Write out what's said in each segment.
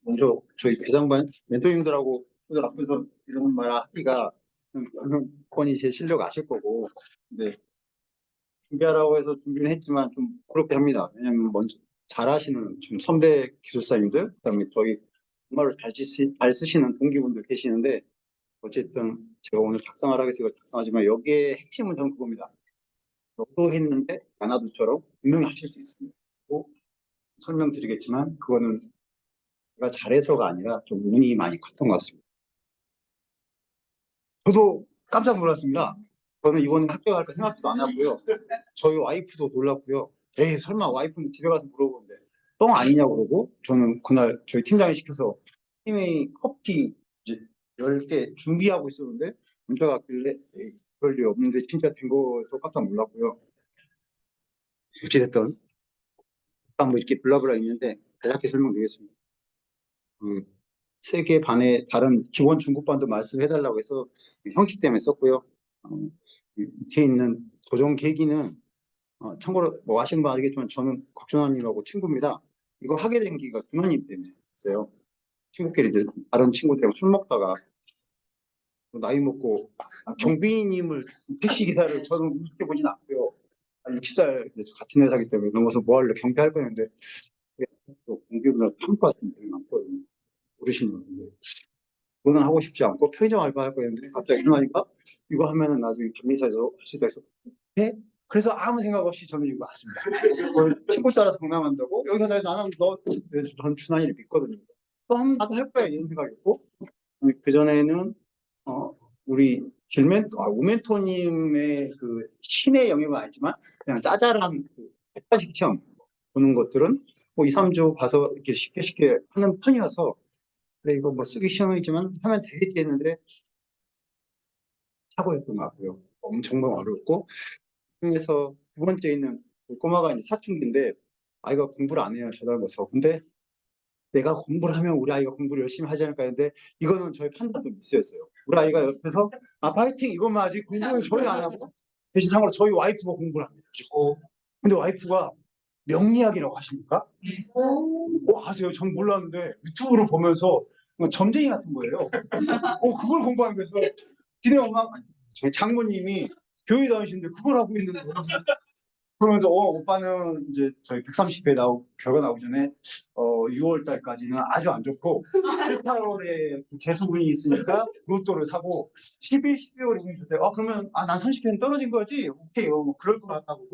먼저 저희 배상반 멘토님들하고 분들 앞에서 이런 말 하기가 본인이 제 실력 아실 거고, 근데 준비하라고 해서 준비는 했지만 좀 그렇게 합니다. 왜냐면 먼저 잘하시는 좀 선배 기술사님들, 그다음에 저희 정말로 잘 쓰시는 동기분들 계시는데, 어쨌든 제가 오늘 작성하라고 해서 이걸 작성하지만 여기에 핵심은 저는 그겁니다. 너도 했는데 나나도처럼 분명히 하실 수 있습니다. 또 설명드리겠지만 그거는 제가 잘해서가 아니라 좀 운이 많이 컸던 것 같습니다. 저도 깜짝 놀랐습니다. 저는 이번에 합격할까 생각도 안 하고요. 저희 와이프도 놀랐고요. 에이, 설마 와이프는 집에 가서 물어보는데 뻥 아니냐고 그러고, 저는 그날 저희 팀장이 시켜서 팀의 커피 이제 10개 준비하고 있었는데 문자가 왔길래 에이, 그럴 리 없는데 진짜 된 거에서 깜짝 놀랐고요. 어찌됐든 뭐 이렇게 블라블라 있는데 간략히 설명드리겠습니다. 그 세 개 반의 다른 기본 중급반도 말씀해달라고 해서 형식 때문에 썼고요. 밑에 있는 조정 계기는 참고로 뭐 아시는 분 알겠지만 저는 곽준환님하고 친구입니다. 이거 하게 된 계기가 준환님 때문에 했어요. 친구끼리 이제 다른 친구들이랑 술 먹다가 나이 먹고 경비님을 택시 기사를 저는 우습게 보진 않고요. 60살 같은 회사기 때문에 넘어서 뭐 할래 경비할 뻔했는데 공기분을 판과 같은 데 많거든요. 모르시는 분인데 그거는 하고 싶지 않고 편의점 알바 할 거였는데 갑자기 일어나니까 이거 하면은 나중에 감리사에서 할 수 있다 해서 네? 그래서 아무 생각 없이 저는 이거 왔습니다. 친구 따라서 공감한다고 여기서 나는 전 준환이를 믿거든요. 또 한 나도 할 거야 이런 생각이었고, 그 전에는 우리 우멘토님의 그 신의 영역은 아니지만 그냥 짜잘한 그 객관식 시험 보는 것들은 뭐 2, 3주 봐서 이렇게 쉽게 쉽게 하는 편이어서 그래 이거 뭐 쓰기 시험이지만 하면 되겠지 했는데 사고였던 것 같고요. 엄청 어려웠고, 그래서 두 번째 있는 그 꼬마가 이제 사춘기인데 아이가 공부를 안 해요 저닮아서. 근데 내가 공부를 하면 우리 아이가 공부를 열심히 하지 않을까 했는데 이거는 저희 판단도 미스였어요. 우리 아이가 옆에서 파이팅 이것만 하지 공부는 전혀 안 하고 대신 참고로 저희 와이프가 공부를 합니다. 근데 와이프가 명리학이라고 하십니까? 아세요? 전 몰랐는데 유튜브를 보면서 점쟁이 같은 거예요. 그걸 공부하는 거에서 기대 엄마 저희 장모님이 교회 다니시는데 그걸 하고 있는 거예요. 그러면서 오빠는 이제 저희 130회 결과 나오기 전에 6월 달까지는 아주 안 좋고 7, 8월에 재수분이 있으니까 로또를 사고 11, 12월에 운이 좋대. 그러면 난 30회는 떨어진 거지? 오케이, 뭐 그럴 것 같다고.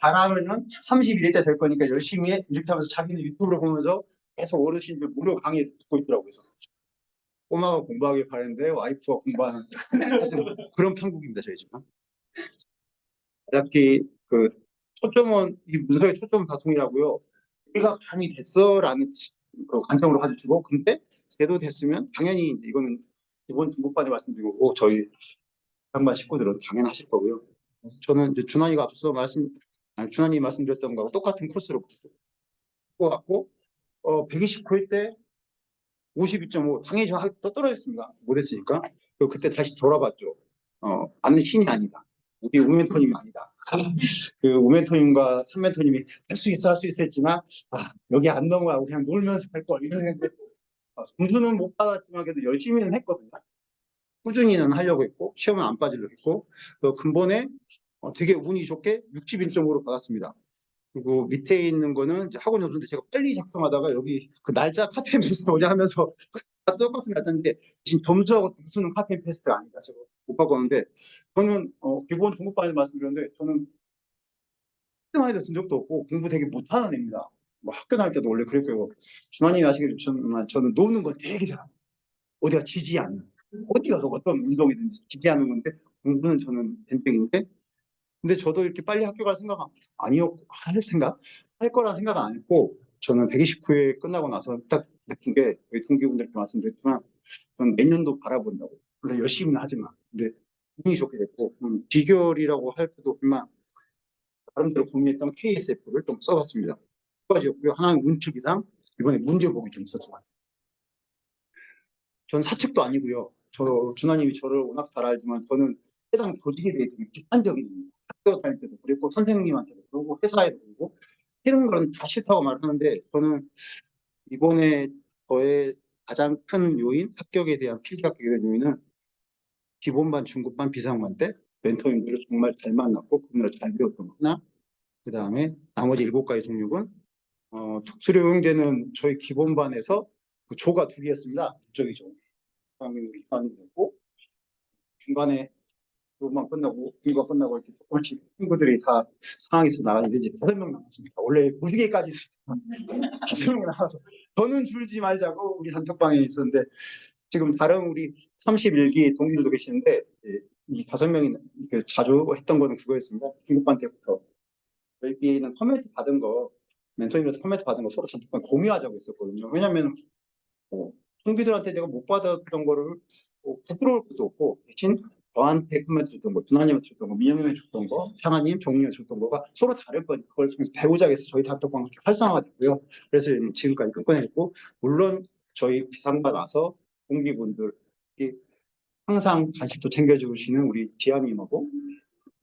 잘하면은 31회 때 될 거니까 열심히 해. 이렇게 하면서 자기는 유튜브를 보면서 계속 어르신들 무료 강의 듣고 있더라고요. 그래서 꼬마가 공부하길 바랬는데 와이프가 공부하는 하여튼 그런 판국입니다 저희 집은. 어차피 그 초점은 이 문서의 초점은 다통이라고요. 우리가 감이 됐어라는 그 관점으로 가주시고, 근데 제도 됐으면 당연히 이거는 기본 중급반에 말씀드리고 저희 양반 식구들은 당연하실 거고요. 저는 이제 준환이가 앞서 준환이 말씀드렸던 거하고 똑같은 코스로 뽑았고 129회 때 52.5 당연히 또 떨어졌습니다. 못했으니까. 그때 다시 돌아봤죠. 나는 신이 아니다. 우리 우멘토님 아니다. 그 우멘토님과 삼멘토님이 할 수 있어 했지만 여기 안 넘어가고 그냥 놀면서 할 걸 이런 생각. 점수는 못 받았지만 그래도 열심히는 했거든요. 꾸준히는 하려고 했고 시험은 안 빠지려고 했고 근본에 되게 운이 좋게 61.5로 받았습니다. 그리고 밑에 있는 거는 이제 학원 점수인데 제가 빨리 작성하다가 여기 그 날짜 카페인 패스트 오냐 하면서 다 똑같은 날짜인데 지금 점수하고 점수는 카페인 패스트가 아니다. 제가 못 바꿨는데 저는 기본 중급반에 말씀드렸는데 저는 학교 다닐 때쓴 적도 없고 공부 되게 못하는 애입니다. 뭐 학교 다닐 때도 원래 그랬고요. 준환님이 아시겠지만 저는 노는 건 되게 잘합니다. 어디가 지지 않는, 어디 가서 어떤 운동이든지 지지 않는 건데 공부는 저는 뱀병인데, 근데 저도 이렇게 빨리 학교 갈 생각 아니었고 할 거라 생각 안 했고 저는 129회 끝나고 나서 딱 느낀 게 동기분들께 말씀드렸지만 저는 내년도 바라본다고. 물론 열심히는 하지만 근데 운이 좋게 됐고 비결이라고 할 때도 없지만 나름대로 고민했던 KSF를 좀 써봤습니다. 두 가지였고요. 하나는 운측 이상, 이번에 문제 보기 좀 있었죠. 전 사측도 아니고요. 준하님이 저를 워낙 잘 알지만 저는 해당 조직에 대해 되게 비판적인, 학교 다닐 때도 그랬고 선생님한테도 그러고 회사에도 그러고 이런 건 다 싫다고 말하는데 저는 이번에 저의 가장 큰 요인, 합격에 대한 필기 합격에 대한 요인은 기본반, 중급반, 비상반 때 멘토님들을 정말 잘 만났고 그분을 잘 배웠던 거 하나. 그 다음에 나머지 7가지 종목은 특수료 응대는 저희 기본반에서 그 조가 2개였습니다. 북쪽이죠. 대한민국이 있고 중간에 그것만 끝나고 중과 끝나고 이렇게 조금씩 친구들이 다 상황에서 나가는데 이제 5명 남았습니다. 원래 50개까지 5명이 나와서 더는 줄지 말자고 우리 단톡방에 있었는데 지금 다른 우리 31기 동기들도 계시는데 이 5명이 자주 했던 거는 그거였습니다. 중급반 때부터 저희끼리는 커뮤니티 받은 거 멘토님한테 커뮤니티 받은 거 서로 단톡방 공유하자고 했었거든요. 왜냐하면 동기들한테 내가 못 받았던 거를 부끄러울 것도 없고 대신 저한테 커뮤니티 줬던 거, 두나님한테 줬던 거, 민영님한테 줬던 거, 창아님, 종류한테 줬던 거가 서로 다를 거니까 그걸 통해서 배우자고 해서 저희 단톡방 그렇게 활성화가 됐고요. 그래서 지금까지 끝내냈고 물론 저희 비상반 와서 동기분들 항상 간식도 챙겨주시는 우리 지아님하고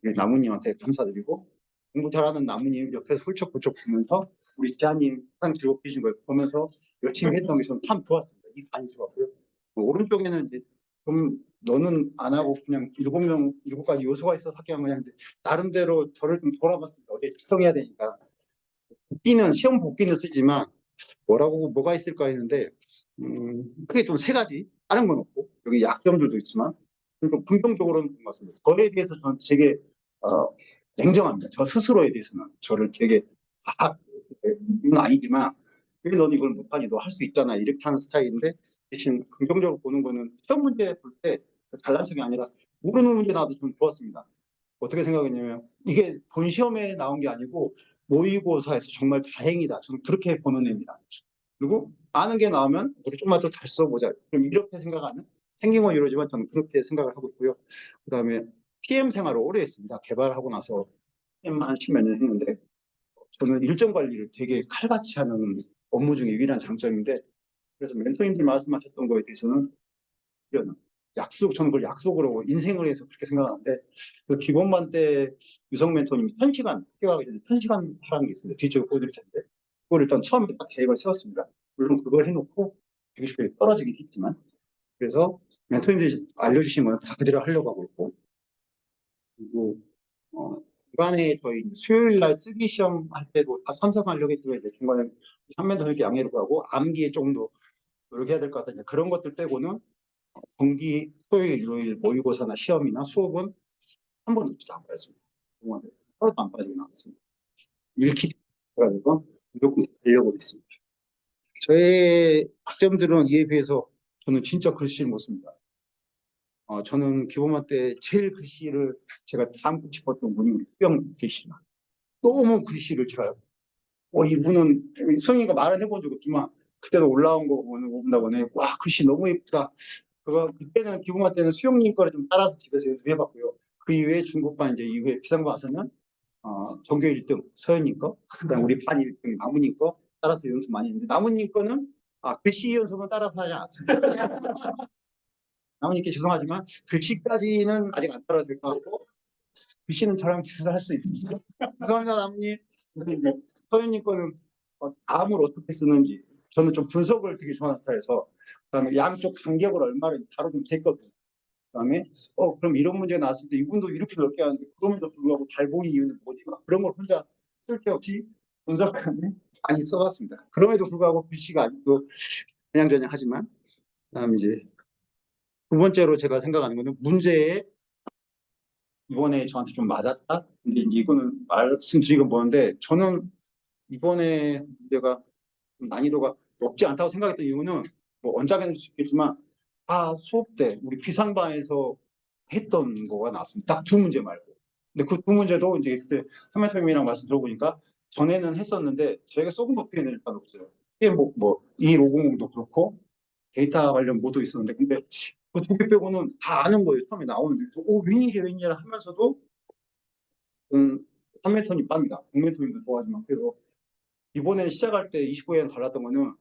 우리 나무님한테 감사드리고 공부 잘하는 나무님 옆에서 훌쩍훌쩍 보면서 우리 지아님 항상 즐겁게 걸 보면서 열심히 했던 게 저는 참 좋았습니다. 이 반이 좋았고요. 오른쪽에는 이제 좀 너는 안 하고 그냥 7가지 요소가 있어서 합격한 거냐 근데 나름대로 저를 좀 돌아봤습니다. 어디에 작성해야 되니까 복기는 시험 복기는 쓰지만 뭐가 있을까 했는데 크게 좀 3가지 다른 건 없고 여기 약점들도 있지만 그리고 긍정적으로는 본 것 같습니다. 저에 대해서 저는 되게 냉정합니다. 저 스스로에 대해서는 저를 되게 이건 아니지만 왜 넌 이걸 못하니 너 할 수 있잖아 이렇게 하는 스타일인데 대신 긍정적으로 보는 거는 시험 문제 볼 때 잘난 척이 아니라 모르는 문제 나와도 좀 좋았습니다. 어떻게 생각했냐면 이게 본 시험에 나온 게 아니고 모의고사에서 정말 다행이다. 저는 그렇게 보는 애입니다. 그리고 아는 게 나오면 우리 좀만 더 잘 써보자. 그럼 이렇게 생각하는 생긴 건 이러지만 저는 그렇게 생각을 하고 있고요. 그 다음에 PM 생활을 오래 했습니다. 개발하고 나서 PM 한 10몇 년 했는데 저는 일정 관리를 되게 칼같이 하는 업무 중에 유일한 장점인데 그래서 멘토님들 말씀하셨던 거에 대해서는 이런 저는 그걸 약속으로 인생을 해서 그렇게 생각하는데 그 기본반 때 유성 멘토님이 1000시간 학교하기 전에 1000시간 하라는 게 있습니다. 뒤쪽에 보여드릴 텐데 그걸 일단 처음에 딱 계획을 세웠습니다. 물론 그걸 해놓고 120에 떨어지긴 했지만 그래서 멘토님들이 알려주신 건 다 그대로 하려고 하고 있고 그리고 중간에 저희 수요일 날 쓰기 시험 할 때도 다 참석하려고 했지만 이제 중간에 3멘토 이렇게 양해를 구하고 암기에 조금 더 노력해야 될 것 같아요. 그런 것들 빼고는 정기 토요일, 일요일 모의고사나 시험이나 수업은 한 번도 안 빠졌습니다. 하루도 안 빠지고 나왔습니다. 읽기 해가지고 무조건 하려고 했습니다. 저의 학점들은 이에 비해서 저는 진짜 글씨를 못 씁니다. 저는 기본반 때 제일 글씨를 제가 담고 싶었던 분이 우리 수영 계시나 너무 글씨를 제가 이분은 수영이가 말은 해본 적 없지만 그때도 올라온 거 본다고는 와 글씨 너무 예쁘다. 그때는 기본반 때는 수영님 거를 좀 따라서 집에서 연습해봤고요. 그 이후에 중급반 이제 이후에 비상반 와서는 전교 1등 서현님 거, 그다음 우리 반 1등 나무님 거 따라서 연습 많이 했는데 나무님 거는 글씨 연습은 따라서 하지 않았습니다. 나무님께 죄송하지만 글씨까지는 아직 안 따라야 될 것 같고 글씨는 저랑 비슷할 수 있습니다. 죄송합니다 나무님. 근데 이제 서현님 거는 암을 어떻게 쓰는지 저는 좀 분석을 되게 좋아하는 스타일에서 그다음에 양쪽 간격을 얼마를 다루면 됐거든요. 그다음에 그럼 이런 문제가 나왔을 때 이분도 이렇게 넓게 하는데 그럼에도 불구하고 잘 보이는 이유는 뭐지? 그런 걸 혼자 쓸데없이 분석하는 많이 써봤습니다. 그럼에도 불구하고 글씨가 아직도 그냥저냥 하지만 그다음 이제 2번째로 제가 생각하는 거는 문제에 이번에 저한테 좀 맞았다. 근데 이거는 말씀드리고 뭐는데 저는 이번에 문제가 난이도가 높지 않다고 생각했던 이유는 뭐 원작에는 수 있겠지만 다 수업 때 우리 비상반에서 했던 거가 나왔습니다. 딱 2문제 말고. 근데 그 2문제도 이제 그때 현매터님이랑 말씀 들어보니까 전에는 했었는데 저희가 쏘은 도표에는 일단 없어요. 이게 뭐 2150도 그렇고 데이터 관련 모두 있었는데 근데 그 2개 빼고는 다 아는 거예요. 처음에 나오는데 웬일이야 하면서도 현매터님 빱니다. 공매터님도 좋아하지만 그래서 이번에 시작할 때 29회랑 달랐던 거는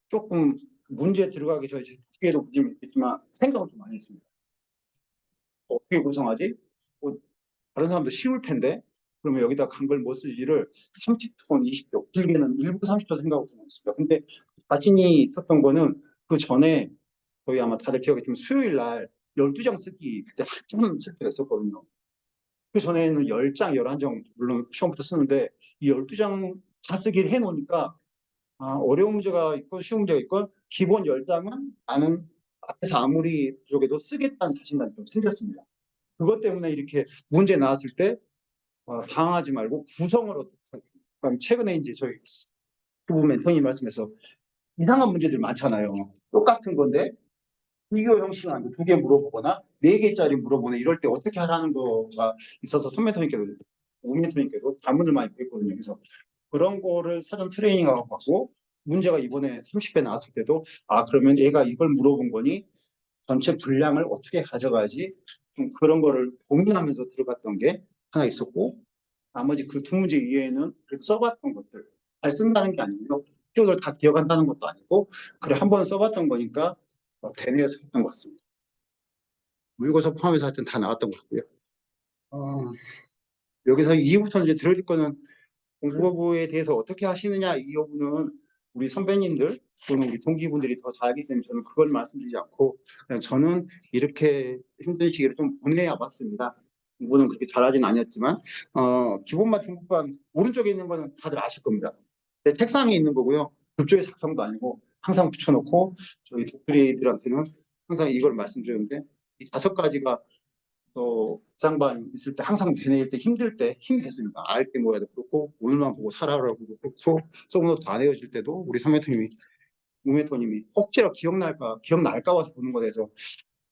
조금 문제 들어가기 전에 두개도 문제는 있겠지만 생각을 좀 많이 했습니다. 어떻게 구성하지? 다른 사람도 쉬울 텐데 그러면 여기다 간 걸 뭐 쓸지를 30분, 20초, 길게는 1분 30초 생각하고 있습니다. 근데 자신이 있었던 거는 그 전에 거의 아마 다들 기억하시면 수요일 날 12장 쓰기 그때 한참 쓸 때가 있었거든요. 그 전에는 10장, 11장 물론 시험부터 쓰는데 이 12장 다 쓰기를 해놓으니까 어려운 문제가 있건 쉬운 문제가 있건 기본 10장은 나는 앞에서 아무리 부족해도 쓰겠다는 자신감이 좀 생겼습니다. 그것 때문에 이렇게 문제 나왔을 때 당황하지 말고 구성을 어떻게 하겠습니까? 그럼 최근에 이제 저희 부부 멘토님 말씀해서 이상한 문제들 많잖아요. 똑같은 건데 비교 형식은 아니고 2개 물어보거나 4개짜리 물어보네 이럴 때 어떻게 하라는 거가 있어서 선멘토님께도 우멘토님께도 단문을 많이 배웠거든요. 그래서 그런 거를 사전 트레이닝하고 받고 문제가 이번에 30회 나왔을 때도 그러면 얘가 이걸 물어본 거니 전체 분량을 어떻게 가져가야지 좀 그런 거를 고민하면서 들어갔던 게 하나 있었고 나머지 그 2문제 이외에는 써봤던 것들 잘 쓴다는 게 아니고요. 키워드를 다 기억한다는 것도 아니고 그래 한 번 써봤던 거니까 대뇌에서 했던 것 같습니다. 모의고사 포함해서 하여튼 다 나왔던 것 같고요. 여기서 이후부터 이제 들을 거는 공부에 대해서 어떻게 하시느냐 이 부분은 우리 선배님들 또는 우리 동기분들이 더 잘 알기 때문에 저는 그걸 말씀드리지 않고 그냥 저는 이렇게 힘든 시기를 좀 보내야 봤습니다. 공부는 그렇게 잘하진 않았지만 기본반 중급반 오른쪽에 있는 거는 다들 아실 겁니다. 내 책상에 있는 거고요. 급조의 작성도 아니고 항상 붙여놓고 저희 독수리들한테는 항상 이걸 말씀드렸는데 이 5가지가 또 상반 있을 때 항상 되뇌일 때 힘들 때 힘이 됐습니다. 알게 뭐야도 그렇고 오늘만 보고 살아라고 그렇고 소문도 안 헤어질 때도 우리 3멘토님이 우멘토님이 혹시라도 기억날까 봐서 보는 것에 대해서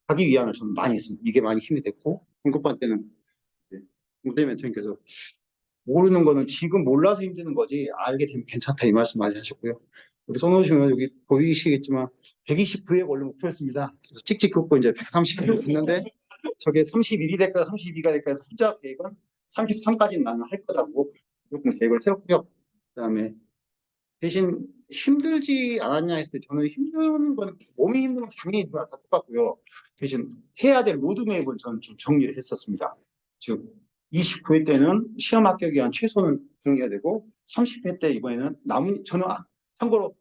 자기 위안을 저는 많이 했습니다. 이게 많이 힘이 됐고 중급반 때는 우리 멘토님께서 모르는 거는 지금 몰라서 힘드는 거지 알게 되면 괜찮다 이 말씀 많이 하셨고요. 우리 손오시면 여기 보이시겠지만 129회 원래 목표였습니다. 그래서 찍찍 긋고 이제 130회 했는데 저게 31이 될까 32가 될까 해서 혼자 계획은 33까지는 나는 할 거라고 조금 계획을 세웠고요. 그다음에 대신 힘들지 않았냐 했을 때 저는 힘든 건 몸이 힘든 건 당연히 다 똑같고요. 대신 해야 될 로드맵을 저는 좀 정리를 했었습니다. 즉 29회 때는 시험 합격에 위한 최소는 정리해야 되고 30회 때 이번에는 저는 참고로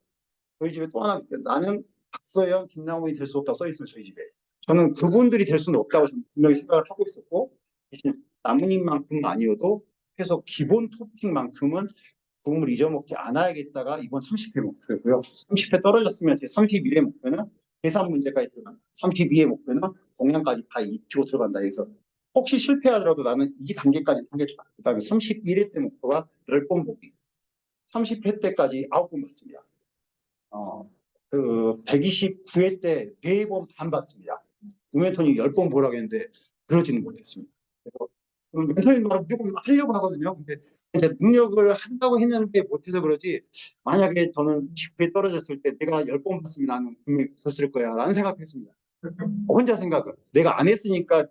저희 집에 또 하나 나는 박서연, 김나무이 될 수 없다고 써 있어요. 저희 집에. 저는 그분들이 될 수는 없다고 저는 분명히 생각을 하고 있었고 대신 나무님만큼은 아니어도 해서 기본 토픽만큼은 도움을 잊어먹지 않아야겠다가 이번 30회 목표고요. 30회 떨어졌으면 제 31회 목표는 계산 문제까지 들어간다. 32회 목표는 동양까지 다 익히고 들어간다 해서 혹시 실패하더라도 나는 이 단계까지 하겠다. 그 다음에 31회 때 목표가 10번 보기. 30회 때까지 9번 봤습니다. 그 129회 때 4번 반 봤습니다. 우멘토니 10번 보라고 했는데 그러지는 못했습니다. 멘토링 말은 무조건 하려고 하거든요. 근데 이제 능력을 한다고 했는데 못해서 그러지 만약에 저는 20회 떨어졌을 때 내가 10번 봤으면 나는 분명히 붙었을 거야 라는 생각했습니다. 혼자 생각은 내가 안 했으니까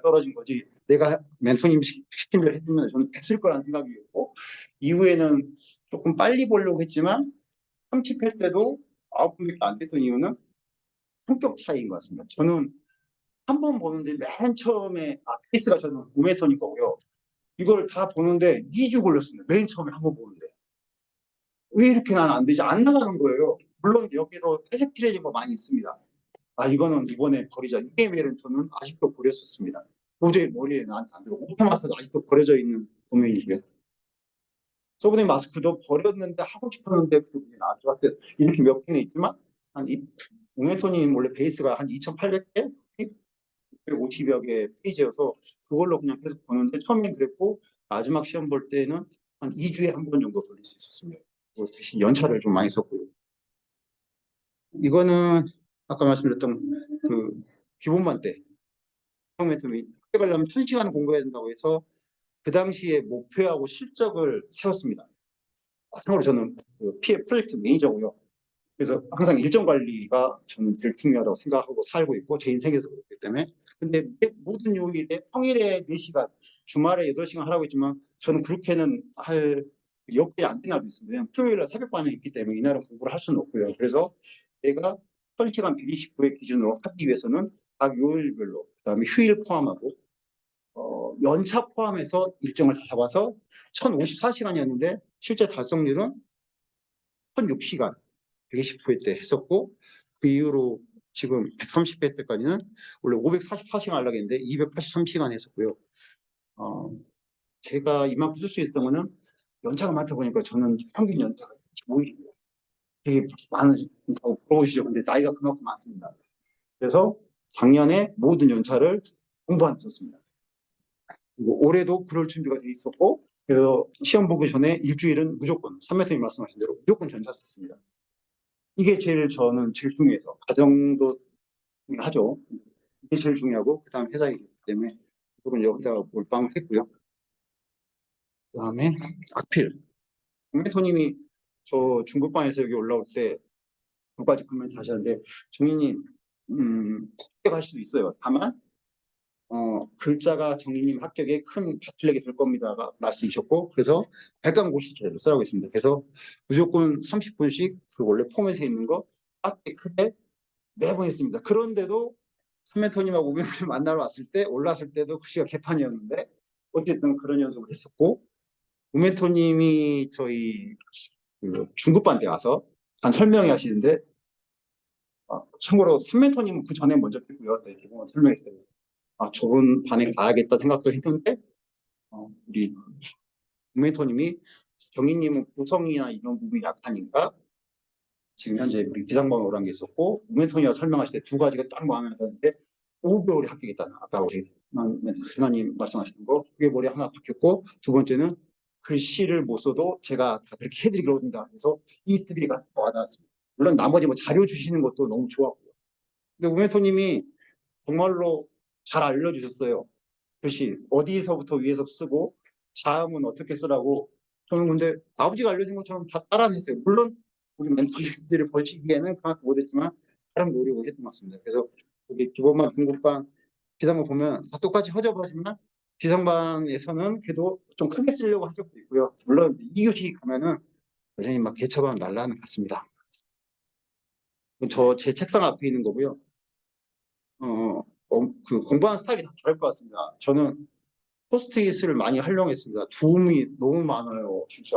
떨어진 거지 내가 멘토님 시킨 대로 했으면 저는 됐을 거라는 생각이었고 이후에는 조금 빨리 보려고 했지만 30회 때도 9분밖에 안 됐던 이유는 성격 차이인 것 같습니다. 저는 한 번 보는데 맨 처음에 페이스가 저는 5m일 거고요. 이걸 다 보는데 2주 걸렸습니다. 맨 처음에 한 번 보는데. 왜 이렇게 나는 안 되지? 안 나가는 거예요. 물론 여기도 회색 칠해진 거 많이 있습니다. 이거는 이번에 버리자. 이 게임에는 저는 아직도 버렸었습니다. 도저히 머리에 나한테 안 들어. 오토마트도 아직도 버려져 있는 도면이고요. 서브넷 마스크도 버렸는데 하고 싶었는데 그게 나왔죠. 이렇게 몇 개는 있지만 한 5m님 원래 베이스가 한 2,800개? 150여 개 페이지여서 그걸로 그냥 계속 보는데 처음엔 그랬고 마지막 시험 볼 때는 한 2주에 한 번 정도 돌릴 수 있었습니다. 대신 연차를 좀 많이 썼고요. 이거는 아까 말씀드렸던 그 기본반 때 처음에 학교 가려면 1,000시간 공부해야 된다고 해서 그 당시에 목표하고 실적을 세웠습니다. 참고로 저는 그 PF 프로젝트 매니저고요. 그래서 항상 일정 관리가 저는 제일 중요하다고 생각하고 살고 있고 제 인생에서 그렇기 때문에 근데 모든 요일에 평일에 4시간 주말에 8시간 하라고 했지만 저는 그렇게는 할 역대 안 된 날도 있습니다. 왜냐하면 토요일날 새벽 반영이 있기 때문에 이날은 공부를 할 수는 없고요. 그래서 내가 1,000시간 129회 기준으로 하기 위해서는 각 요일별로 그다음에 휴일 포함하고 연차 포함해서 일정을 잡아서 1,054시간이었는데 실제 달성률은 1,006시간 120회 때 했었고, 그 이후로 지금 130회 때까지는 원래 544시간 하려고 했는데 283시간 했었고요. 제가 이만큼 쓸 수 있었던 거는 연차가 많다 보니까 저는 평균 연차가 25일입니다. 되게 많으시다고 부러우시죠? 근데 나이가 그만큼 많습니다. 그래서 작년에 모든 연차를 공부한 데 썼습니다. 그리고 올해도 그럴 준비가 돼 있었고, 그래서 시험 보기 전에 일주일은 무조건, 선배님이 말씀하신 대로 무조건 전차 썼습니다. 이게 저는 제일 중요해서, 가정도 하죠. 이게 제일 중요하고, 그 다음 회사이기 때문에, 조금 여기다가 몰빵을 했고요. 그 다음에 악필. 멘토님이 저 중국방에서 여기 올라올 때 두 가지 코멘트 하셨는데, 정희님, 합격할 수도 있어요. 다만, 글자가 정희님 합격에 큰 바틀렉이 될 겁니다가 말씀이셨고, 그래서 백강고시제를 쓰라고 했습니다. 그래서 무조건 30분씩 그 원래 포맷에 있는 거 앞에 크게 매번 했습니다. 그런데도 선멘토님하고 우명님 만나러 왔을 때 올랐을 때도 글씨가 개판이었는데 어쨌든 그런 연습을 했었고, 우멘토님이 저희 그 중급반 때 와서 한 설명회 하시는데, 참고로 선멘토님은 그 전에 먼저 했고요. 네, 대부분 설명했어요. 좋은 반에 가야겠다 생각도 했는데, 우리 멘토님이 정희님은 구성이나 이런 부분이 약하니까 지금 현재 우리 비상방으로 오란 게 있었고, 멘토님이 설명하실 때 두 가지가 딱 마음에 들었는데 5개월이 합격했다는, 아까 우리 신하님 말씀하시는 거, 그게 머리에 하나 박혔고, 두 번째는 글씨를 못 써도 제가 다 그렇게 해드리기로 합니다. 그래서 이 뜻이가 와닿았습니다. 물론 나머지 뭐 자료 주시는 것도 너무 좋았고요. 근데 우멘토님이 정말로 잘 알려주셨어요. 글씨 어디서부터 위에서 쓰고 자음은 어떻게 쓰라고. 저는 근데 아버지가 알려준 것처럼 다 따라했어요. 물론 우리 멘토들이 벌칙기에는 그만큼 못했지만 다른 노력을 했던 것 같습니다. 그래서 여기 기본반, 중급반, 비상반 보면 다 똑같이 허접하지만 비상반에서는 그래도 좀 크게 쓰려고 한 적도 있고요. 물론 2교시 가면은 여전히 막 개처럼 날라는 같습니다. 제 책상 앞에 있는 거고요. 그 공부하는 스타일이 다 다를 것 같습니다. 저는 포스트잇을 많이 활용했습니다. 도움이 너무 많아요. 진짜.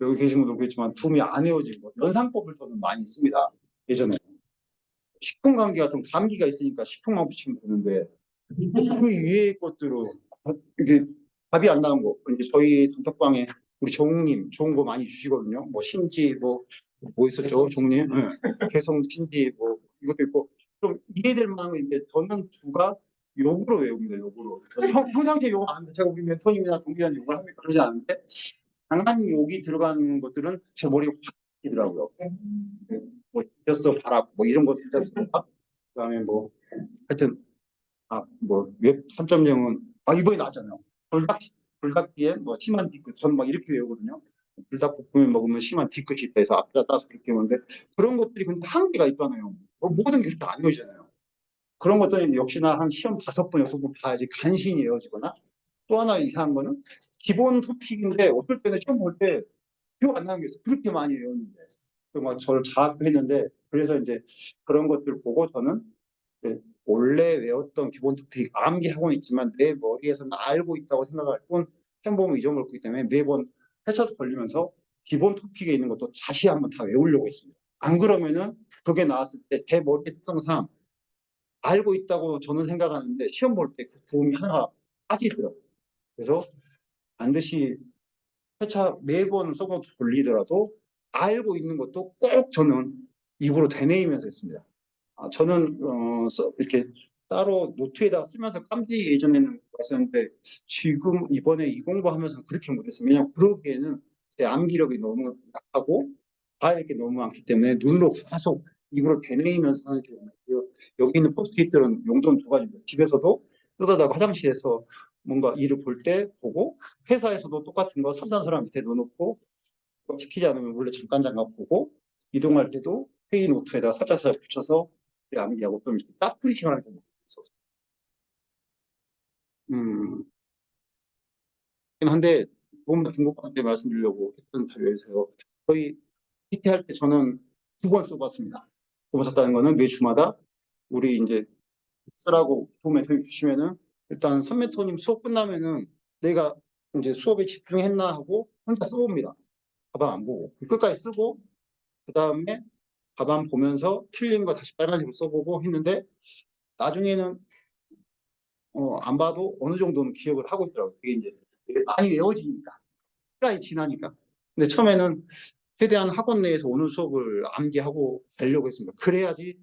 여기 계신 분도 그렇겠지만 도움이 안 헤어지고 연상법을 저는 많이 씁니다. 예전에. 식품 감기 같은 감기가 있으니까 식품만 붙이면 되는데 그 위에 것들은 이게 답이 안 나온 거. 이제 저희 단톡방에 우리 정웅님 좋은 거 많이 주시거든요. 뭐 신지 뭐 있었죠, 종님. 네. 개성 신지 뭐 이것도 있고 좀 이해될 만한 게 저는 두가 욕으로 외웁니다. 욕으로. 평상시에 욕 안 합니다. 제가 우리 멘토님이나 동기한테 욕을 합니까? 그러지 않는데 강한 욕이 들어가는 것들은 제 머리에 확 끼더라고요. 뭐 잊었어 봐라 뭐 이런 거 잊었습니다. 그다음에 뭐 하여튼 웹 3.0은 이번에 나왔잖아요. 불닭 뒤에 뭐 심한 뒤끝 저는 막 이렇게 외우거든요. 불닭볶음면 먹으면 심한 뒤끝이 있다 해서 앞에다 따서 그렇게 외우는데 그런 것들이 근데 한계가 있잖아요. 모든 게 그렇게 안 외우잖아요. 그런 것들은 역시나 한 시험 5번, 6번 봐야지 간신히 외워지거나 또 하나 이상한 거는 기본 토픽인데 어떨 때는 시험 볼 때 기억 안 나는 게 있어요. 그렇게 많이 외웠는데. 막 저를 자학했는데 그래서 이제 그런 것들 보고 저는 원래 외웠던 기본 토픽 암기하고 있지만 내 머리에서는 알고 있다고 생각할 뿐 시험 보면 잊어먹기 때문에 매번 회차도 걸리면서 기본 토픽에 있는 것도 다시 한번 다 외우려고 했습니다. 안 그러면은 그게 나왔을 때 제 머리 특성상 알고 있다고 저는 생각하는데 시험 볼 때 그 부분이 하나가 빠지더라고요. 그래서 반드시 회차 매번 써서 돌리더라도 알고 있는 것도 꼭 저는 입으로 되뇌이면서 했습니다. 저는 이렇게 따로 노트에다 쓰면서 깜지 예전에는 왔었는데 지금 이번에 이 공부하면서 그렇게 못했어요. 왜냐하면 그러기에는 제 암기력이 너무 약하고 봐야 게 너무 많기 때문에 눈으로 계속 입으로 되뇌이면서 하는 경우가 있고요. 여기 있는 포스트잇들은 용도는 두 가지입니다. 집에서도 뜯어다가 화장실에서 뭔가 일을 볼 때 보고 회사에서도 똑같은 거 3단서랑 밑에 넣어놓고 시키지 않으면 원래 잠깐 보고 이동할 때도 회의 노트에다 살짝 붙여서 암기하고 좀 따뜻히 하는 경우가 있었어요. 한데 조금 더 중국한테 말씀드리려고 했던 자료에서요. 저희 PT 할 때 저는 2번 써봤습니다. 2번 썼다는 거는 매 주마다 우리 이제 쓰라고 도메토님 주시면은 일단 선멘토님 수업 끝나면은 내가 이제 수업에 집중했나 하고 혼자 써봅니다. 가방 안 보고 끝까지 쓰고 그 다음에 답안 보면서 틀린 거 다시 빨간색으로 써보고 했는데 나중에는 안 봐도 어느 정도는 기억을 하고 있더라고요. 그게 이제 많이 외워지니까 시간이 지나니까. 근데 처음에는 최대한 학원 내에서 오는 수업을 암기하고 가려고 했습니다. 그래야지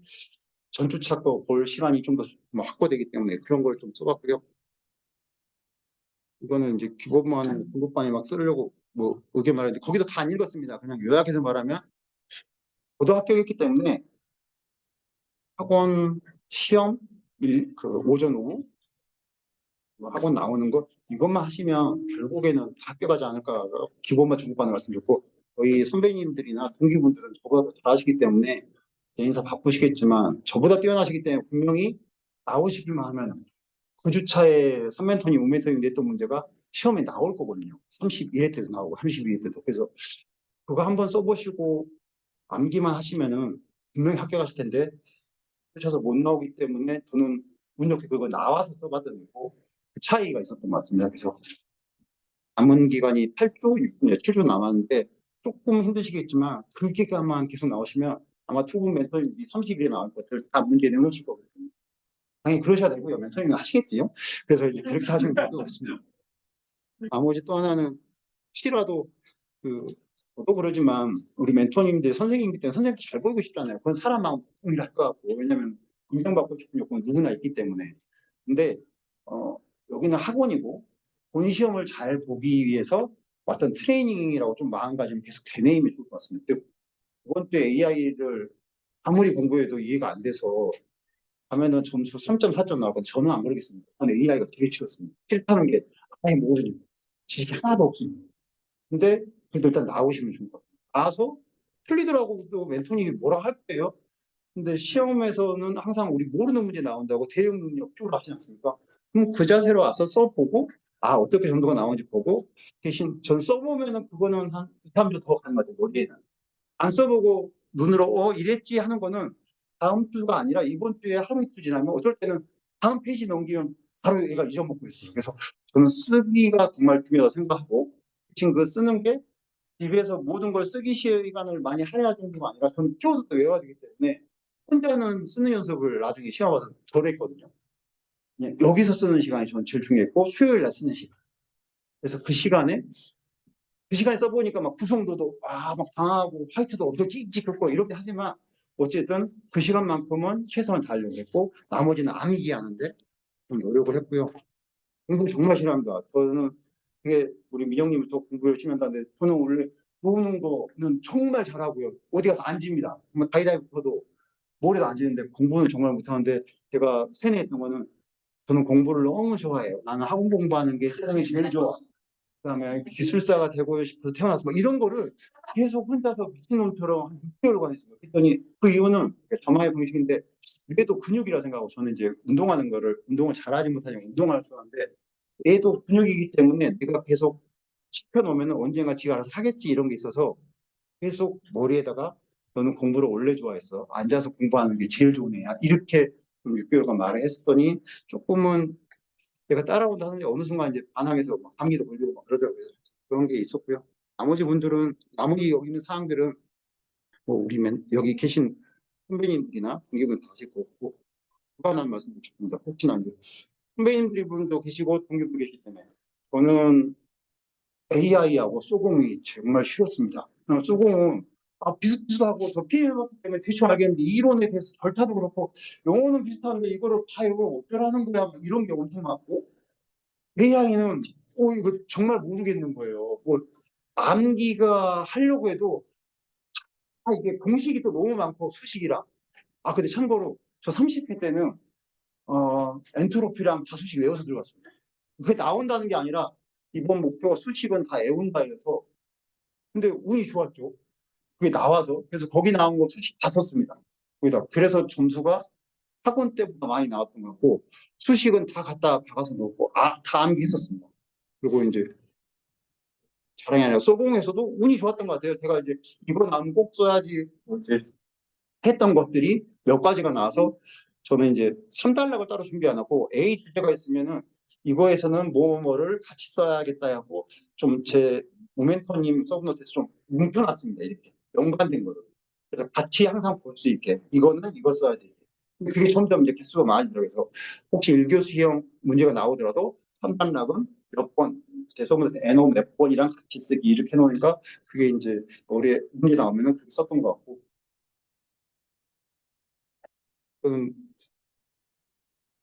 전주차 거 볼 시간이 좀 더 확보되기 때문에 그런 걸 좀 써봤고요. 이거는 이제 기본만 공부반에 막 쓰려고 뭐 의견 말했는데 거기도 다 안 읽었습니다. 그냥 요약해서 말하면 저도 합격했기 때문에 학원 시험 그 오전 오후 뭐 학원 나오는 거 이것만 하시면 결국에는 다 합격하지 않을까. 기본만 중급반을 말씀드렸고 저희 선배님들이나 동기분들은 저보다 더 잘하시기 때문에 개인사 바쁘시겠지만 저보다 뛰어나시기 때문에 분명히 나오시기만 하면 그 주차에 3멘토니 5멘토니 냈던 문제가 시험에 나올 거거든요. 31회 때도 나오고 32회 때도. 그래서 그거 한번 써보시고 암기만 하시면은 분명히 합격하실 텐데 쫓아서 못 나오기 때문에 저는 운 좋게 그거 나와서 써봤더니 그 차이가 있었던 것 같습니다. 그래서 남은 기간이 8주, 6주, 7주 남았는데 조금 힘드시겠지만 그 기간만 계속 나오시면 아마 투구 멘토님이 30일에 나올 것들 다 문제 내놓으실 거거든요. 당연히 그러셔야 되고요. 멘토님이 하시겠지요. 그래서 이제 그렇게 하시면 될 것 같습니다. 나머지 또 하나는 혹시라도 그 저도 그러지만 우리 멘토님들 선생님이기 때문에 선생님들 잘 보이고 싶잖아요. 그건 사람 마음 동일할 것 같고 왜냐하면 인정받고 싶은 욕구는 누구나 있기 때문에. 근데 여기는 학원이고 본 시험을 잘 보기 위해서 어떤 트레이닝이라고 좀 마음가짐이 계속 되뇌이면 좋을 것 같습니다. 이번 주에 AI를 아무리 공부해도 이해가 안 돼서 하면은 점수 3점, 4점 나오고 저는 안 그러겠습니다. 저는 AI가 되게 싫었습니다. 싫다는 게 아예 모르니 지식이 하나도 없습니다. 근데 그래도 일단 나오시면 좋을 것 같아요. 나와서 틀리더라고 또 멘토님이 뭐라 할 거예요. 근데 시험에서는 항상 우리 모르는 문제 나온다고 대응 능력 쪽으로 하지 않습니까? 그럼 그 자세로 와서 써보고 어떻게 정도가 나오는지 보고 대신 전 써보면은 그거는 한 2, 3주 더 가는 것 같아요. 머리에는. 안 써보고 눈으로 이랬지 하는 거는 다음 주가 아니라 이번 주에 하루 이틀 지나면 어쩔 때는 다음 페이지 넘기면 바로 얘가 잊어먹고 있어요. 그래서 저는 쓰기가 정말 중요하다고 생각하고 지금 그 쓰는 게 집에서 모든 걸 쓰기 시간을 많이 할애할 정도가 아니라 저는 키워드도 외워야 되기 때문에 혼자는 쓰는 연습을 나중에 시험 와서 덜 했거든요. 그냥 여기서 쓰는 시간이 저는 제일 중요했고 수요일 날 쓰는 시간. 그래서 그 시간에 써보니까 막 구성도도 막 당하고 화이트도 엄청 찍찍했고 이렇게 하지만 어쨌든 그 시간만큼은 최선을 다하려고 했고 나머지는 암기하는데 좀 노력을 했고요. 공부 정말 싫어합니다. 저는 그게 우리 민영님은 또 공부 열심히 한다는데 저는 원래 노는 거는 정말 잘하고요. 어디 가서 앉습니다. 다이다이부터도 모래도 앉는데 공부는 정말 못하는데 제가 세뇌했던 거는 저는 공부를 너무 좋아해요. 나는 학원 공부하는 게 세상에 제일 좋아. 그다음에 기술사가 되고 싶어서 태어나서 막 이런 거를 계속 혼자서 미친놈처럼 한 6개월간 했어요. 그랬더니 그 이유는 저만의 방식인데 이게도 근육이라 생각하고 저는 이제 운동하는 거를 운동을 잘하지 못하지만 운동할 줄 아는데 얘도 근육이기 때문에 내가 계속 시켜놓으면 언젠가 지가 알아서 하겠지 이런 게 있어서 계속 머리에다가 너는 공부를 원래 좋아했어. 앉아서 공부하는 게 제일 좋은 애야. 이렇게 6개월간 말을 했더니 조금은 내가 따라온다 하는데 어느 순간 이제 반항해서 막 감기도 걸리고 막 그러더라고요. 그런 게 있었고요. 나머지 여기 있는 사항들은 뭐 여기 계신 선배님들이나 동기분 다 하시고 하나 말씀 드리고 싶습니다. 혹시나 이제 선배님들 분도 계시고 동기분 계시기 때문에 저는 AI하고 소공이 정말 싫었습니다. 소공은 비슷비슷하고 저 PL 봤기 때문에 대충 알겠는데 이론에 대해서 절차도 그렇고 영어는 비슷한데 이거를 봐요 어쩌라는 거야 이런 게 엄청 많고 AI는 이거 정말 모르겠는 거예요. 뭐 암기가 하려고 해도 이게 공식이 또 너무 많고 수식이랑 근데 참고로 저 30회 때는 엔트로피랑 다수식 외워서 들어갔습니다. 그게 나온다는 게 아니라 이번 목표가 수식은 다 외운다 해서 근데 운이 좋았죠. 그게 나와서 그래서 거기 나온 거 수식 다 썼습니다. 거기다 그래서 점수가 학원 때보다 많이 나왔던 것 같고 수식은 다 갖다 박아서 넣었고 다 암기했었습니다. 그리고 이제 자랑이 아니라 소공에서도 운이 좋았던 것 같아요. 제가 이제 이거 나오면 꼭 써야지 뭐 이제 했던 것들이 몇 가지가 나와서 저는 이제 3단락을 따로 준비 안 하고 A 주제가 있으면은 이거에서는 뭐를 같이 써야겠다 하고 좀 제 모멘토님 서브노트에서 좀 뭉쳐놨습니다. 이렇게 연관된 거를. 그래서 같이 항상 볼 수 있게 이거는 이거 써야 돼. 근데 그게 점점 이제 개수가 많이 들어가서 혹시 1교시 시험 문제가 나오더라도 선반락은 몇 번, 대소문 NO 몇 번이랑 같이 쓰기 이렇게 해놓으니까 그게 이제 올해 문제 나오면은 그렇게 썼던 것 같고. 저는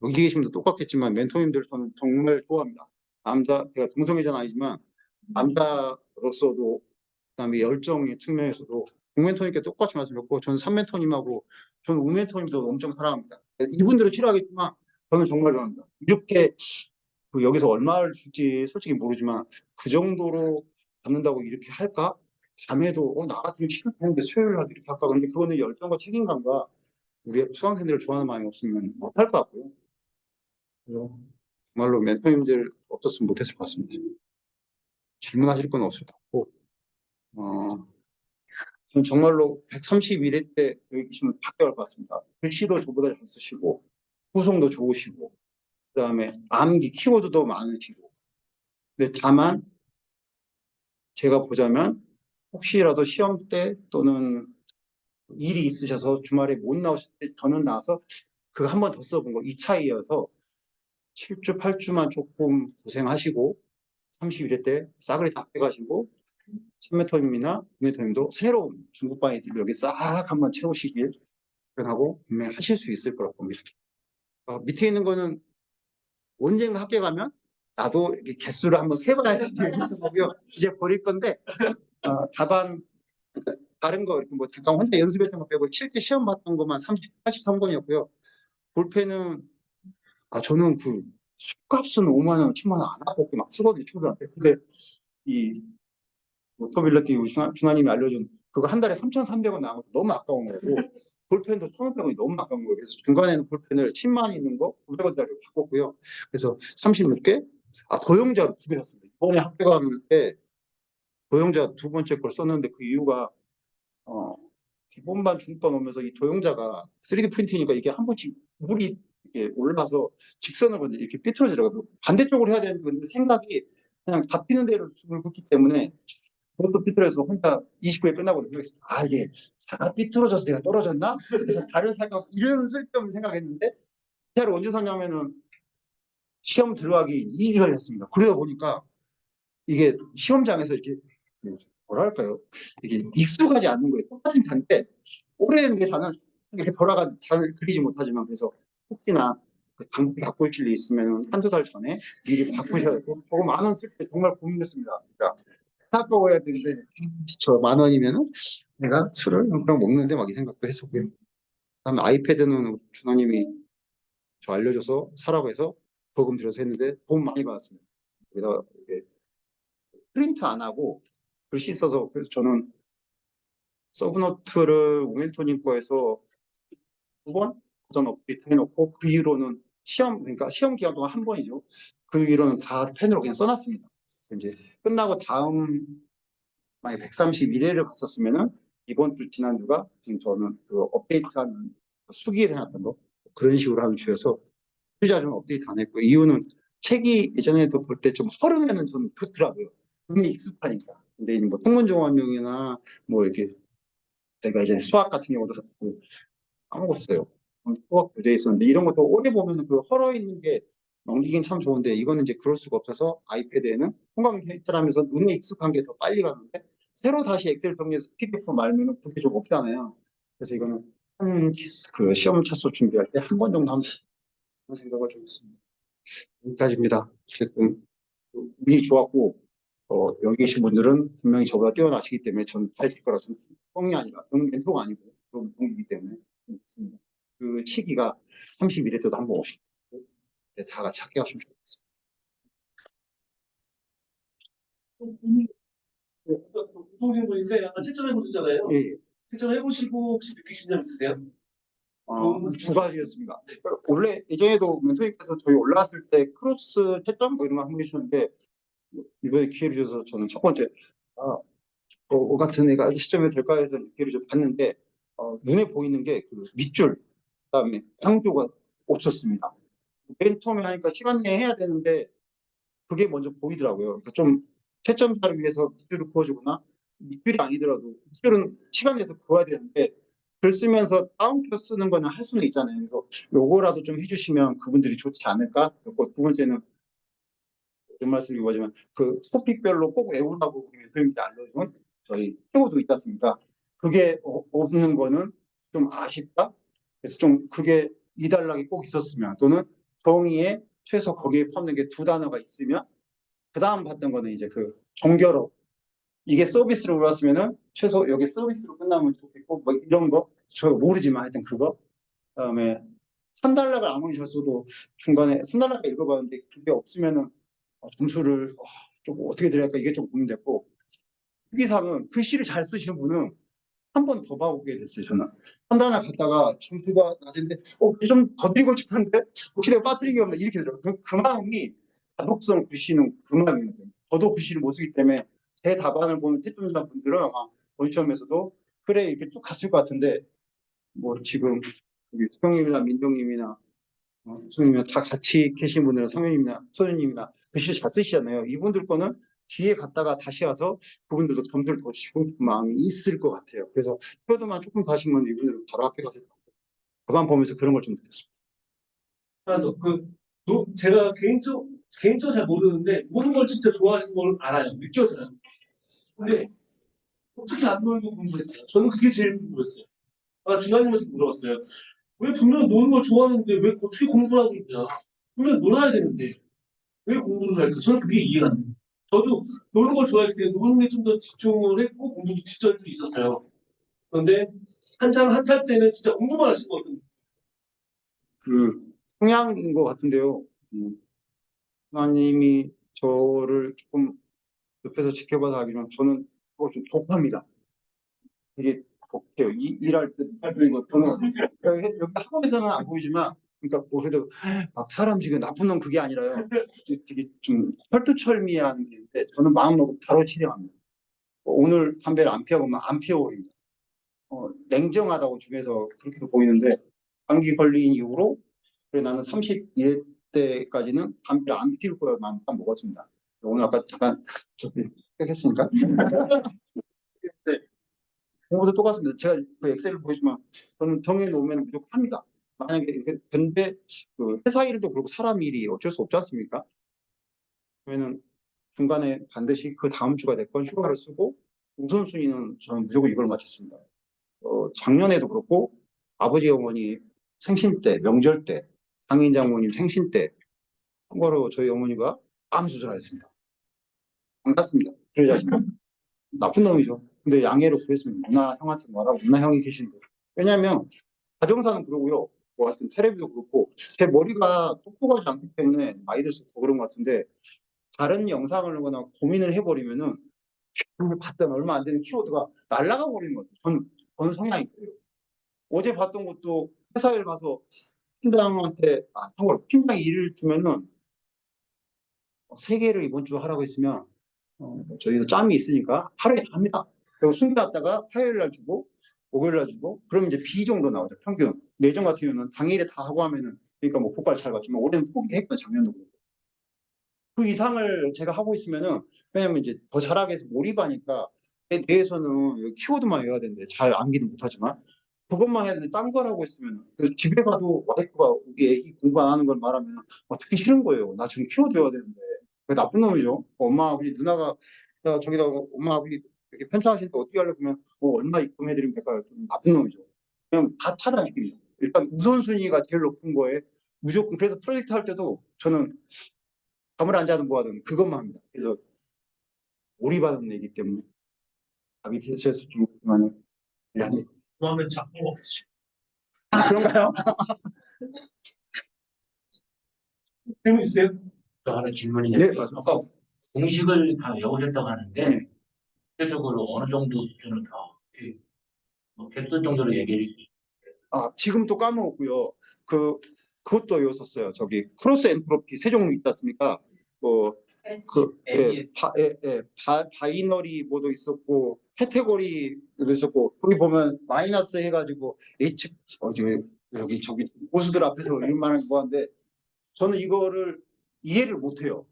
여기 계신 분도 똑같겠지만 멘토님들 저는 정말 좋아합니다. 남자, 제가 동성애자는 아니지만 남자로서도 그다음에 열정의 측면에서도 동멘토님께 똑같이 말씀드렸고 저는 3멘토님하고 저는 5멘토님도 엄청 사랑합니다. 이분들은 싫어하겠지만 저는 정말 좋아합니다. 이렇게 그 여기서 얼마를 줄지 솔직히 모르지만 그 정도로 받는다고 이렇게 할까? 밤에도 나 같으면 싫을 텐데 수요일 날 이렇게 할까? 근데 그거는 열정과 책임감과 우리 수강생들을 좋아하는 마음이 없으면 못할 것 같고요. 그래서 정말로 멘토님들 없었으면 못했을 것 같습니다. 질문하실 건 없을 것 같고 저는 정말로 131회 때 여기 계시면 바뀌어갈 것 같습니다. 글씨도 저보다 잘 쓰시고 후성도 좋으시고 그다음에 암기 키워드도 많으시고 근데 다만 제가 보자면 혹시라도 시험 때 또는 일이 있으셔서 주말에 못 나오실 때 저는 나와서 그거 한 번 더 써본 거 이 차이여서 7주 8주만 조금 고생하시고 31회 때 싸그리 다 빼가시고 3m님이나 2m님도 새로운 중국방 애들 여기 싹 한번 채우시길 하고 분명히 하실 수 있을 거라고 봅니다. 밑에 있는 거는 언젠가 학교 가면 나도 이렇게 개수를 한번 세봐야지 거고요. 이제 버릴 건데 답안 다른 거 이렇게 뭐 잠깐 혼자 연습했던 거 빼고 실제 시험 봤던 것만 30, 83번이었고요. 볼펜은 저는 그 술값은 5만 원, 10만 원 안 하고 막 쓰거든요, 친구들한테. 근데 이 워터빌리티 준하님이 알려준 그거 한 달에 3,300원 나온 것도 너무 아까운 거고 볼펜도 1,500원이 너무 아까운 거예요. 그래서 중간에는 볼펜을 10만 있는 거 900원짜리로 바꿨고요. 그래서 36개 도형자로 2개 샀습니다. 이번에 학교 가는 때 도형자 두 번째 걸 썼는데 그 이유가 기본반 중반 오면서 이 도형자가 3D 프린팅이니까 이게 한 번씩 물이 이렇게 올라서 직선을 보는데 이렇게 삐뚤어지더라고요. 반대쪽으로 해야 되는데 생각이 그냥 다 피는 대로 줄을 긋기 때문에 그것도 삐뚤어져서 혼자 29회 끝나고 생각했어요. 이게 차가 삐뚤어져서 내가 떨어졌나? 그래서 다른 생각 이런 쓸데없는 생각했는데 시야를 언제 샀냐면은 시험 들어가기 2주 전에 샀습니다. 그러다 보니까 이게 시험장에서 이렇게 뭐랄까요? 이게 익숙하지 않는 거예요. 똑같은 잔데 오래된 게 잔을 이렇게 돌아가 잘 그리지 못하지만 그래서 혹시나 그 장비 바꿀 일이 있으면 한두 달 전에 미리 바꾸셔야 되고 저거 10,000원 쓸 때 정말 고민했습니다. 그러니까 사과해야 되는데 저 10,000원이면은 내가 술을 그냥 먹는데 막 이 생각도 했었고요. 그다음에 아이패드는 준호님이 저 알려줘서 사라고 해서 거금 들여서 했는데 돈 많이 받았습니다. 그래서 프린트 안 하고 글씨 써서 그래서 저는 서브노트를 우멘토님 거에서 2번 버전 업데이트 해놓고 그 이후로는 그러니까 시험 기간 동안 한 번이죠. 그 이후로는 다 펜으로 그냥 써놨습니다. 그래서 이제 끝나고 다음 만약에 131회를 갔었으면은 이번 주 지난주가 지금 저는 그 업데이트하는 수기를 해놨던 거 그런 식으로 하는 주여서 투자는 업데이트 안 했고 이유는 책이 예전에도 볼 때 좀 허름해는 저는 좋더라고요. 이미 익숙하니까. 근데 이제 뭐 통문종합용이나 뭐 이렇게 제가 이제 수학 같은 경우도 까먹었어요. 수학 교재에 있었는데 이런 것도 오래 보면 그 헐어 있는 게 넘기긴 참 좋은데 이거는 이제 그럴 수가 없어서 아이패드에는 통감 캐릭터를 하면서 눈에 익숙한 게 더 빨리 가는데 새로 다시 엑셀 정리해서 PDF 말면은 그게 좀 없잖아요. 그래서 이거는 그 시험 차수 준비할 때 한 번 정도 하면 그런 생각을 좀 했습니다. 여기까지입니다. 어쨌든 운이 좋았고 여기 계신 분들은 분명히 저보다 뛰어나시기 때문에 저는 잘될 거라 저는 뻥이 아니라 저는 멘토가 아니고 그런 동이기 때문에 믿습니다. 그 시기가 31회 때도 한번 오시고 다 같이 함께 하시면 좋겠습니다. 우동생분인데 약간 채점해보셨잖아요. 예, 예. 채점해보시고 혹시 느끼신 점 있으세요? 두 가지였습니다. 원래 예전에도 멘토님께서 저희 올라왔을 때 크로스 채점 뭐 이런 거 한번 해주셨는데 이번에 기회를 주셔서 저는 첫 번째 같은 애가 시점이 될까 해서 기회를 좀 봤는데 눈에 보이는 게 그 밑줄 그다음에 강조가 없었습니다. 맨 처음에 하니까 시간 내에 해야 되는데 그게 먼저 보이더라고요. 그러니까 좀 채점자를 위해서 밑줄을 그어주거나 밑줄이 아니더라도 밑줄은 시간에서 그어야 되는데 글 쓰면서 따옴표 쓰는 거는 할 수는 있잖아요. 그래서 요거라도 좀 해주시면 그분들이 좋지 않을까? 그리고 두 번째는 이런 말씀이 뭐지만 그 토픽별로 꼭 외우라고 우리 멘토님들이 알려준 저희 표도 있지 않습니까? 그게 없는 거는 좀 아쉽다. 그래서 좀 그게 이단락이 꼭 있었으면 또는 정의에 최소 거기에 포함된 게 두 단어가 있으면 그 다음 봤던 거는 이제 그 종결어 이게 서비스로 올랐으면은 최소 여기 서비스로 끝나면 좋겠고 뭐 이런 거 저 모르지만 하여튼 그거 그다음에 3단락을 아무리 잘 써도 중간에 3단락 읽어봤는데 그게 없으면은 점수를 좀 어떻게 드려야 할까 이게 좀 고민됐고 특이상은 글씨를 잘 쓰시는 분은 한 번 더 봐보게 됐어요. 저는 한 단락 갔다가 점수가 낮은데 좀 더 드리고 싶은데 혹시 내가 빠뜨린 게 없나 이렇게 들어요. 그 마음이 가독성 글씨는 그 마음이거든요. 저도 글씨를 못 쓰기 때문에 제 답안을 보는 채점자 분들은 아마 본 시험에서도 그래 이렇게 쭉 갔을 것 같은데 뭐 지금 수경님이나 민정님이나 선생님이나 다 같이 계신 분들은 성현님이나 소연님이나 글씨를 잘 쓰시잖아요. 이분들 거는 뒤에 갔다가 다시 와서 그분들도 점수를 더 주고 싶은 마음이 있을 것 같아요. 그래서 표도만 조금 가시면 이분들은 바로 학교 가실 것 같아요. 그만 보면서 그런 걸 좀 느꼈습니다. 하나 더. 제가 개인적으로 잘 모르는데, 모르는 걸 진짜 좋아하시는 걸 알아요. 느껴져요. 근데, 어떻게 안 놀고 공부했어요? 저는 그게 제일 궁금했어요. 중간님한테 물어봤어요. 왜 분명 노는 걸 좋아하는데, 왜 어떻게 공부를 하고 있냐? 분명 놀아야 되는데, 왜 공부를 할까? 저는 그게 이해가 안 돼요. 저도 노는 걸 좋아했기 때문에 노는 게 좀 더 집중을 했고, 공부도 진짜 할수 있었어요. 그런데, 한창 핫할 때는 진짜 공부만 하시거든요. 그 성향인 것 같은데요. 하나님이 저를 조금 옆에서 지켜봐서 하기지만 저는 그걸 좀 독합니다. 이게 독해요. 일할 때 하는 거 저는 여기 학원에서는 안 보이지만 그러니까 뭐 그래도 막 사람 지금 나쁜 놈 그게 아니라요. 되게 좀 철두철미한 게 있는데 저는 마음 먹고 바로 실행합니다. 오늘 담배를 안 피워보면 안 피워버립니다. 냉정하다고 주변에서 그렇게도 보이는데 감기 걸린 이후로 그래 나는 31 때까지는 담배를 안 피울 거야 마음 딱 먹었습니다. 오늘 아까 잠깐 저기 했으니까. 공부도 똑같습니다. 제가 그 엑셀을 보여주면 저는 정해놓으면 무조건 합니다. 만약에 근데 그 회사 일도 그렇고 사람 일이 어쩔 수 없지 않습니까? 그러면은 중간에 반드시 그 다음 주가 됐건 휴가를 쓰고 우선순위는 저는 무조건 이걸 맞췄습니다. 작년에도 그렇고 아버지 어머니 생신 때, 명절 때, 상인 장모님 생신 때 참고로 저희 어머니가 암 수술하셨습니다. 안 갔습니다. 그러자 나쁜 놈이죠. 근데 양해를 구했습니다. 누나 형한테 뭐라고 누나 형이 계신데. 왜냐하면 가정사는 그러고요. 뭐 하여튼 테레비도 그렇고 제 머리가 똑똑하지 않기 때문에 나이 들수록 더 그런 것 같은데 다른 영상을 보거나 고민을 해버리면은 그걸 봤던 얼마 안 되는 키워드가 날아가 버리는 거죠. 저는 성향이 그래요. 어제 봤던 것도 회사에 가서 팀장한테 참고로 팀장이 일을 주면은 세 개를 이번 주 하라고 했으면 저희도 짬이 있으니까 하루에 다 합니다. 그리고 숨겨놨다가 화요일 날 주고 목요일 날 주고 그러면 이제 B 정도 나오죠. 평균. 예전 같으면은 당일에 다 하고 하면은 그러니까 뭐 고과를 잘 받지만 올해는 포기했고 작년도 그렇고. 그 이상을 제가 하고 있으면은 왜냐면 이제 더 잘하기 위해서 몰입하니까 내 뇌에서는 여기 키워드만 외워야 되는데 잘 암기는 못하지만 그것만 해야 되는데 딴 걸 하고 있으면 그래서 집에 가도 와이프가 우리 애기 공부 안 하는 걸 말하면 듣기 싫은 거예요. 나 지금 키워드 외워야 되는데 그 나쁜 놈이죠. 엄마 아버지 누나가 야, 저기다가 엄마 아버지 이렇게 편찮으실 때 어떻게 하려고 하면 얼마 입금해드리면 될까요? 좀 나쁜 놈이죠. 그냥 다 타다니깁니다. 일단 우선순위가 제일 높은 거에 무조건 그래서 프로젝트 할 때도 저는 잠을 안 자든 뭐하든 그것만 합니다. 그래서 몰입하는 얘기 때문에 답이 되셔서 좀 그만해. 미안해. 그러면 자꾸 없지. 그런가요? 질문 있으세요? 또 하나 질문이 네, 있는데 맞습니다. 아까 공식을 다 외우셨다고 하는데 네. 구체적으로 어느 정도 수준을 다 뭐 개수 정도로 얘기해 주세요. 지금 또 까먹었고요. 그것도 외웠었어요. 저기 크로스 엔트로피 세 종류 있지 않습니까? 바이너리 뭐도 있었고 카테고리도 있었고 거기 보면 마이너스 해가지고 H 여기 저기 고수들 앞에서 이만한 거 하는데 저는 이거를 이해를 못해요.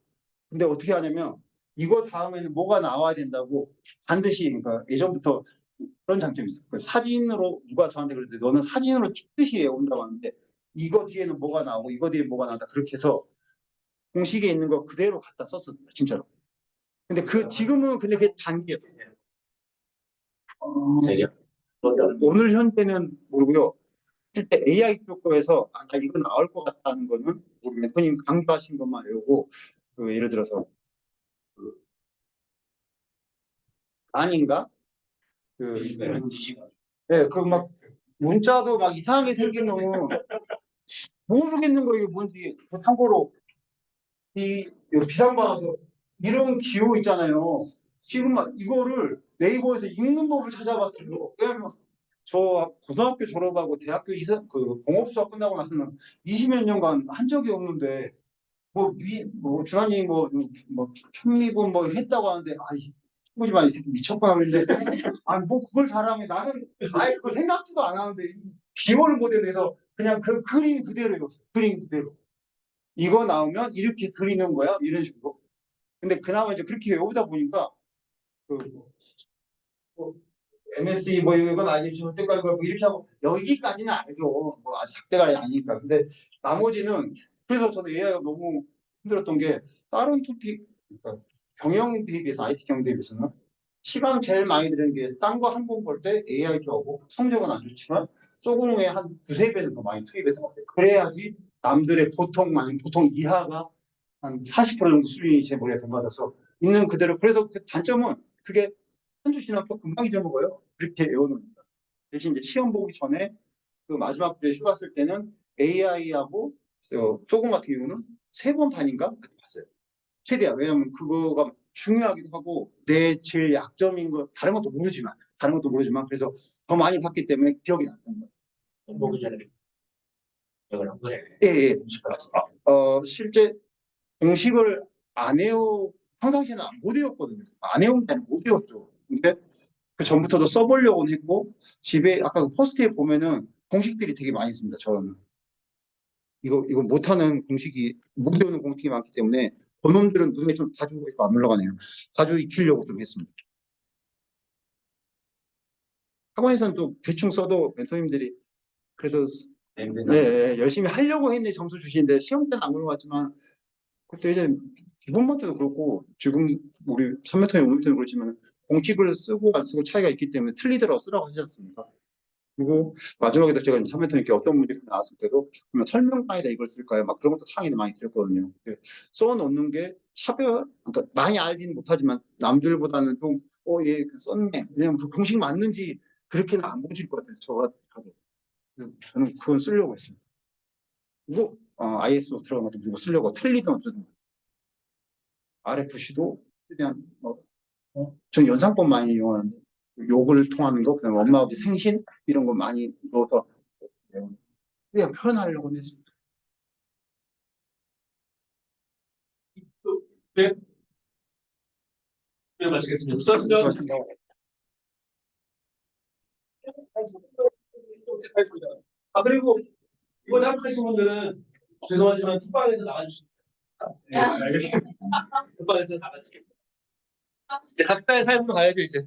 근데 어떻게 하냐면 이거 다음에는 뭐가 나와야 된다고 반드시 그러니까 예전부터 그런 장점이 있어. 그 사진으로 누가 저한테 그랬는데 너는 사진으로 찍듯이 외운다고 하는데 이거 뒤에는 뭐가 나오고 이거 뒤에 뭐가 나온다 그렇게 해서 공식에 있는 거 그대로 갖다 썼습니다. 진짜로. 근데 지금은 근데 그게 단계였어요. 되게 오늘 현재는 모르고요. 실제 AI 쪽 거에서 이거 나올 것 같다는 거는 우리 멘토님 강조하신 것만 외우고 예를 들어서 아닌가? 네, 그 막 문자도 막 이상하게 생긴 놈은 모르겠는 거 이게 뭔지. 참고로 이 비상방에서 이런 기호 있잖아요. 지금 막 이거를 네이버에서 읽는 법을 찾아봤어요. 왜냐면 저 고등학교 졸업하고 대학교 공업수학 끝나고 나서는 20몇 년간 한 적이 없는데 준하님 현미분 했다고 하는데 보지 마, 이 새끼 미쳤구나 그랬는데 그걸 잘하면 나는 그걸 생각지도 안 하는데 기호를 못 해내서 그냥 그 그림 그대로 읽었어요. 그림 그대로. 이거 나오면 이렇게 그리는 거야 이런 식으로. 근데 그나마 이제 그렇게 외우다 보니까 MSE 이건 아니지 절대까지 이렇게 하고 여기까지는 알죠. 아직 작대가 아니니까. 근데 나머지는 그래서 저는 AI가 너무 힘들었던 게 다른 토픽 그러니까 경영 대비해서 IT 경영 대비해서는 시간 제일 많이 드는 게 딴 거 한 번 볼 때 AI 쪽하고 성적은 안 좋지만 조금의 한 두세 배는 더 많이 투입해서 그래야지 남들의 보통 이하가 한 40% 정도 수준이 제 머리에 들어맞아서 있는 그대로 그래서 그 단점은 그게 한 주 지나면 또 금방 잊어먹어요. 그렇게 외우는 겁니다. 대신 이제 시험 보기 전에 그 마지막 주에 휴가 쓸 때는 AI하고 조금 같은 경우는 3번 반인가 그때 봤어요. 최대한. 왜냐하면 그거가 중요하기도 하고 내 제일 약점인 거 다른 것도 모르지만 그래서 더 많이 봤기 때문에 기억이 났던 거예요. 보기 전에 이걸 한 거예요. 예. 실제 공식을 안 외워 평상시에는 못 외웠거든요. 안 외운 게 아니라 못 외웠죠. 근데 그 전부터도 써보려고는 했고 집에 아까 그 포스트잇 보면은 공식들이 되게 많이 있습니다. 저는 이거 못하는 공식이 못 외우는 공식이 많기 때문에 그놈들은 눈에 좀 자주 안 올라가네요. 자주 익히려고 좀 했습니다. 학원에서는 또 대충 써도 멘토님들이 그래도 네, 열심히 하려고 했는데 점수 주시는데 시험 때는 안 올라갔지만 그때 이제 이번만 때도 그렇고 지금 우리 3m에 5m는 그렇지만 공식을 쓰고 안 쓰고 차이가 있기 때문에 틀리더라도 쓰라고 하지 않습니까? 그리고 마지막에도 제가 3m님께 어떤 문제가 나왔을 때도 그러면 설명방에다 이걸 쓸까요? 막 그런 것도 창의를 많이 드렸거든요. 써놓는 게 그러니까 많이 알지는 못하지만 남들보다는 좀 얘 썼네. 왜냐면 그 공식 맞는지 그렇게는 안 보실 것 같아요. 저는 그건 쓰려고 했습니다. 그리고 ISO 들어간 것도 무조건 쓰려고 틀리든 어쩌든 RFC도 최대한 전 연산법 많이 이용하는데 욕을 통하는 거 그다음에 엄마 아버지 생신 이런 거 많이 넣어서 그냥 표현하려고 했습니다. 네. 네, 마치겠습니다. 수고하셨습니다. 그리고 이번에 합격하신 분들은 죄송하지만 톡방에서 나와주시면 네, 알겠습니다. 톡방에서 나가주시겠습니다. 이제 각자의 삶으로 가야죠, 이제.